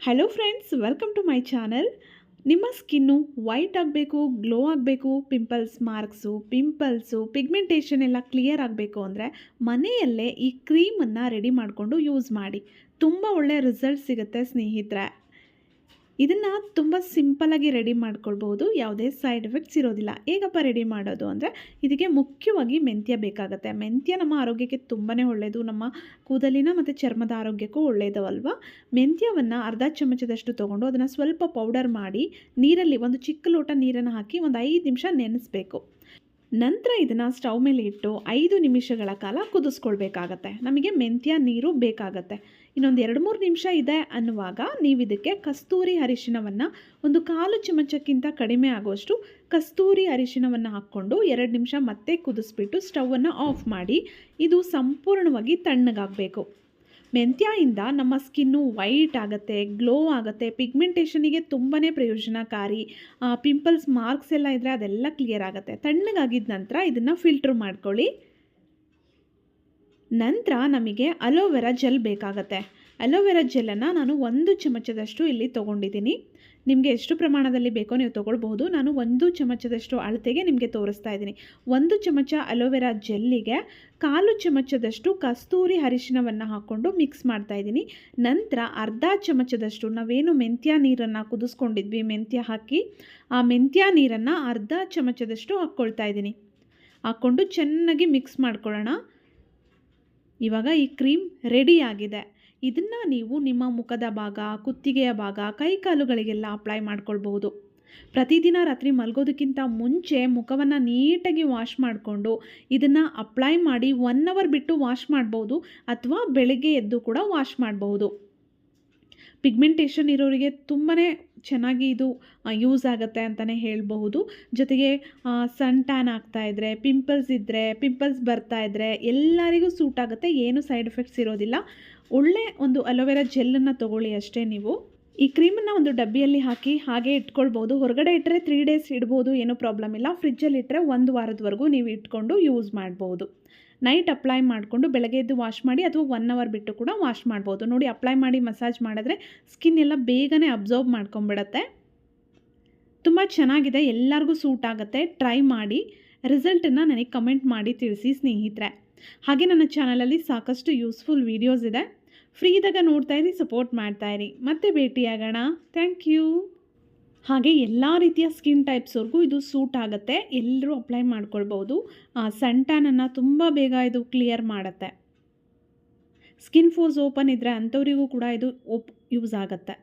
Hello friends, welcome to my channel. ನಿಮ್ಮ skin white ಆಗಬೇಕು, glow ಆಗಬೇಕು, ಪಿಂಪಲ್ಸು, ಪಿಗ್ಮೆಂಟೇಷನ್ ಎಲ್ಲ ಕ್ಲಿಯರ್ ಆಗಬೇಕು ಅಂದರೆ ಮನೆಯಲ್ಲೇ ಈ ಕ್ರೀಮನ್ನು ರೆಡಿ ಮಾಡಿಕೊಂಡು ಯೂಸ್ ಮಾಡಿ. ತುಂಬ ಒಳ್ಳೆಯ ರಿಸಲ್ಟ್ ಸಿಗುತ್ತೆ ಸ್ನೇಹಿತರೆ. ಇದನ್ನು ತುಂಬ ಸಿಂಪಲಾಗಿ ರೆಡಿ ಮಾಡ್ಕೊಳ್ಬೋದು, ಯಾವುದೇ ಸೈಡ್ ಎಫೆಕ್ಟ್ಸ್ ಇರೋದಿಲ್ಲ. ಹೇಗಪ್ಪ ರೆಡಿ ಮಾಡೋದು ಅಂದರೆ, ಇದಕ್ಕೆ ಮುಖ್ಯವಾಗಿ ಮೆಂತ್ಯ ಬೇಕಾಗುತ್ತೆ. ಮೆಂತ್ಯ ನಮ್ಮ ಆರೋಗ್ಯಕ್ಕೆ ತುಂಬಾ ಒಳ್ಳೆಯದು, ನಮ್ಮ ಕೂದಲಿನ ಮತ್ತು ಚರ್ಮದ ಆರೋಗ್ಯಕ್ಕೂ ಒಳ್ಳೆಯದು ಅಲ್ವಾ. ಮೆಂತ್ಯವನ್ನು ಅರ್ಧ ಚಮಚದಷ್ಟು ತೊಗೊಂಡು ಅದನ್ನು ಸ್ವಲ್ಪ ಪೌಡರ್ ಮಾಡಿ ನೀರಲ್ಲಿ ಒಂದು ಚಿಕ್ಕ ಲೋಟ ನೀರನ್ನು ಹಾಕಿ ಒಂದು 5 ನಿಮಿಷ ನೆನೆಸಬೇಕು. ನಂತರ ಇದನ್ನು ಸ್ಟವ್ ಮೇಲೆ ಇಟ್ಟು 5 ನಿಮಿಷಗಳ ಕಾಲ ಕುದಿಸ್ಕೊಳ್ಬೇಕಾಗತ್ತೆ. ನಮಗೆ ಮೆಂತ್ಯ ನೀರು ಬೇಕಾಗತ್ತೆ. ಇನ್ನೊಂದು 2-3 ನಿಮಿಷ ಇದೆ ಅನ್ನುವಾಗ ನೀವು ಇದಕ್ಕೆ ಕಸ್ತೂರಿ ಅರಿಶಿಣವನ್ನು ಒಂದು 1/4 ಚಮಚಕ್ಕಿಂತ ಕಡಿಮೆ ಆಗುವಷ್ಟು ಕಸ್ತೂರಿ ಅರಿಶಿಣವನ್ನು ಹಾಕ್ಕೊಂಡು 2 ನಿಮಿಷ ಮತ್ತೆ ಕುದಿಸ್ಬಿಟ್ಟು ಸ್ಟವನ್ನು ಆಫ್ ಮಾಡಿ. ಇದು ಸಂಪೂರ್ಣವಾಗಿ ತಣ್ಣಗಾಗಬೇಕು. ಮೆಂತ್ಯದಿಂದ ನಮ್ಮ ಸ್ಕಿನ್ನು ವೈಟ್ ಆಗುತ್ತೆ, ಗ್ಲೋ ಆಗುತ್ತೆ, ಪಿಗ್ಮೆಂಟೇಷನಿಗೆ ತುಂಬಾ ಪ್ರಯೋಜನಕಾರಿ. ಪಿಂಪಲ್ಸ್ ಮಾರ್ಕ್ಸ್ ಎಲ್ಲ ಇದ್ದರೆ ಅದೆಲ್ಲ ಕ್ಲಿಯರ್ ಆಗುತ್ತೆ. ತಣ್ಣಗಾಗಿದ್ದ ನಂತರ ಇದನ್ನು ಫಿಲ್ಟ್ರ್ ಮಾಡ್ಕೊಳ್ಳಿ. ನಂತರ ನಮಗೆ ಅಲೋವೆರಾ ಜೆಲ್ ಬೇಕಾಗುತ್ತೆ. ಅಲೋವೆರಾ ಜೆಲ್ಲನ್ನು ನಾನು 1 ಚಮಚದಷ್ಟು ಇಲ್ಲಿ ತೊಗೊಂಡಿದ್ದೀನಿ. ನಿಮಗೆ ಎಷ್ಟು ಪ್ರಮಾಣದಲ್ಲಿ ಬೇಕೋ ನೀವು ತೊಗೊಳ್ಬಹುದು. ನಾನು 1 ಚಮಚದಷ್ಟು ಅಳತೆಗೆ ನಿಮಗೆ ತೋರಿಸ್ತಾ ಇದ್ದೀನಿ. 1 ಚಮಚ ಅಲೋವೆರಾ ಜೆಲ್ಲಿಗೆ 1/4 ಚಮಚದಷ್ಟು ಕಸ್ತೂರಿ ಅರಿಶಿಣವನ್ನು ಹಾಕ್ಕೊಂಡು ಮಿಕ್ಸ್ ಮಾಡ್ತಾ ಇದ್ದೀನಿ. ನಂತರ ಅರ್ಧ ಚಮಚದಷ್ಟು ನಾವೇನು ಮೆಂತ್ಯ ನೀರನ್ನು ಕುದಿಸ್ಕೊಂಡಿದ್ವಿ, ಮೆಂತ್ಯ ಹಾಕಿ ಆ ಮೆಂತ್ಯ ನೀರನ್ನು ಅರ್ಧ ಚಮಚದಷ್ಟು ಹಾಕ್ಕೊಳ್ತಾ ಇದ್ದೀನಿ. ಹಾಕ್ಕೊಂಡು ಚೆನ್ನಾಗಿ ಮಿಕ್ಸ್ ಮಾಡ್ಕೊಳ್ಳೋಣ. ಇವಾಗ ಈ ಕ್ರೀಮ್ ರೆಡಿಯಾಗಿದೆ. ಇದನ್ನು ನೀವು ನಿಮ್ಮ ಮುಖದ ಭಾಗ, ಕುತ್ತಿಗೆಯ ಭಾಗ, ಕೈಕಾಲುಗಳಿಗೆಲ್ಲ ಅಪ್ಲೈ ಮಾಡ್ಕೊಳ್ಬಹುದು. ಪ್ರತಿದಿನ ರಾತ್ರಿ ಮಲಗೋದಕ್ಕಿಂತ ಮುಂಚೆ ಮುಖವನ್ನು ನೀಟಾಗಿ ವಾಶ್ ಮಾಡಿಕೊಂಡು ಇದನ್ನು ಅಪ್ಲೈ ಮಾಡಿ 1 ಅವರ್ ಬಿಟ್ಟು ವಾಶ್ ಮಾಡ್ಬೋದು, ಅಥವಾ ಬೆಳಗ್ಗೆ ಎದ್ದು ಕೂಡ ವಾಶ್ ಮಾಡಬಹುದು. ಪಿಗ್ಮೆಂಟೇಷನ್ ಇರೋರಿಗೆ ತುಂಬಾ ಚೆನ್ನಾಗಿ ಇದು ಯೂಸ್ ಆಗುತ್ತೆ ಅಂತಲೇ ಹೇಳಬಹುದು. ಜೊತೆಗೆ ಸನ್ ಟ್ಯಾನ್ ಆಗ್ತಾಯಿದ್ರೆ, ಪಿಂಪಲ್ಸ್ ಇದ್ದರೆ, ಪಿಂಪಲ್ಸ್ ಬರ್ತಾಯಿದ್ರೆ ಎಲ್ಲರಿಗೂ ಸೂಟ್ ಆಗುತ್ತೆ. ಏನು ಸೈಡ್ ಎಫೆಕ್ಟ್ಸ್ ಇರೋದಿಲ್ಲ. ಒಳ್ಳೆ ಒಂದು ಅಲೋವೆರಾ ಜೆಲ್ಲನ್ನು ತೊಗೊಳ್ಳಿ ಅಷ್ಟೇ. ನೀವು ಈ ಕ್ರೀಮನ್ನು ಒಂದು ಡಬ್ಬಿಯಲ್ಲಿ ಹಾಕಿ ಹಾಗೆ ಇಟ್ಕೊಳ್ಬೋದು. ಹೊರಗಡೆ ಇಟ್ಟರೆ 3 ಡೇಸ್ ಇಡ್ಬೋದು, ಏನೂ ಪ್ರಾಬ್ಲಮ್ ಇಲ್ಲ. ಫ್ರಿಜ್ಜಲ್ಲಿ ಇಟ್ಟರೆ 1 ವಾರದವರೆಗೂ ನೀವು ಇಟ್ಕೊಂಡು ಯೂಸ್ ಮಾಡ್ಬೋದು. ನೈಟ್ ಅಪ್ಲೈ ಮಾಡಿಕೊಂಡು ಬೆಳಗ್ಗೆ ಎದ್ದು ವಾಶ್ ಮಾಡಿ, ಅಥವಾ 1 ಅವರ್ ಬಿಟ್ಟು ಕೂಡ ವಾಶ್ ಮಾಡ್ಬೋದು. ನೋಡಿ, ಅಪ್ಲೈ ಮಾಡಿ ಮಸಾಜ್ ಮಾಡಿದ್ರೆ ಸ್ಕಿನ್ ಎಲ್ಲ ಬೇಗನೆ ಅಬ್ಸರ್ವ್ ಮಾಡ್ಕೊಂಬಿಡತ್ತೆ. ತುಂಬ ಚೆನ್ನಾಗಿದೆ, ಎಲ್ಲರಿಗೂ ಸೂಟ್ ಆಗುತ್ತೆ. ಟ್ರೈ ಮಾಡಿ, ರಿಸಲ್ಟನ್ನು ನನಗೆ ಕಮೆಂಟ್ ಮಾಡಿ ತಿಳಿಸಿ ಸ್ನೇಹಿತರೆ. ಹಾಗೆ ನನ್ನ ಚಾನಲಲ್ಲಿ ಸಾಕಷ್ಟು ಯೂಸ್ಫುಲ್ ವೀಡಿಯೋಸ್ ಇದೆ. ಫ್ರೀ ಇದ್ದಾಗ ನೋಡ್ತಾ ಇರಿ, ಸಪೋರ್ಟ್ ಮಾಡ್ತಾ ಇರಿ. ಮತ್ತೆ ಭೇಟಿಯಾಗೋಣ. Thank you. ಹಾಗೆ ಎಲ್ಲ ರೀತಿಯ ಸ್ಕಿನ್ ಟೈಪ್ಸ್ವರೆಗೂ ಇದು ಸೂಟ್ ಆಗುತ್ತೆ. ಎಲ್ಲರೂ ಅಪ್ಲೈ ಮಾಡ್ಕೊಳ್ಬೋದು. ಸನ್ ಟ್ಯಾನನ್ನು ತುಂಬ ಬೇಗ ಇದು ಕ್ಲಿಯರ್ ಮಾಡುತ್ತೆ. ಸ್ಕಿನ್ ಫೋರ್ಸ್ ಓಪನ್ ಇದ್ದರೆ ಅಂಥವರಿಗೂ ಕೂಡ ಇದು ಯೂಸ್ ಆಗುತ್ತೆ.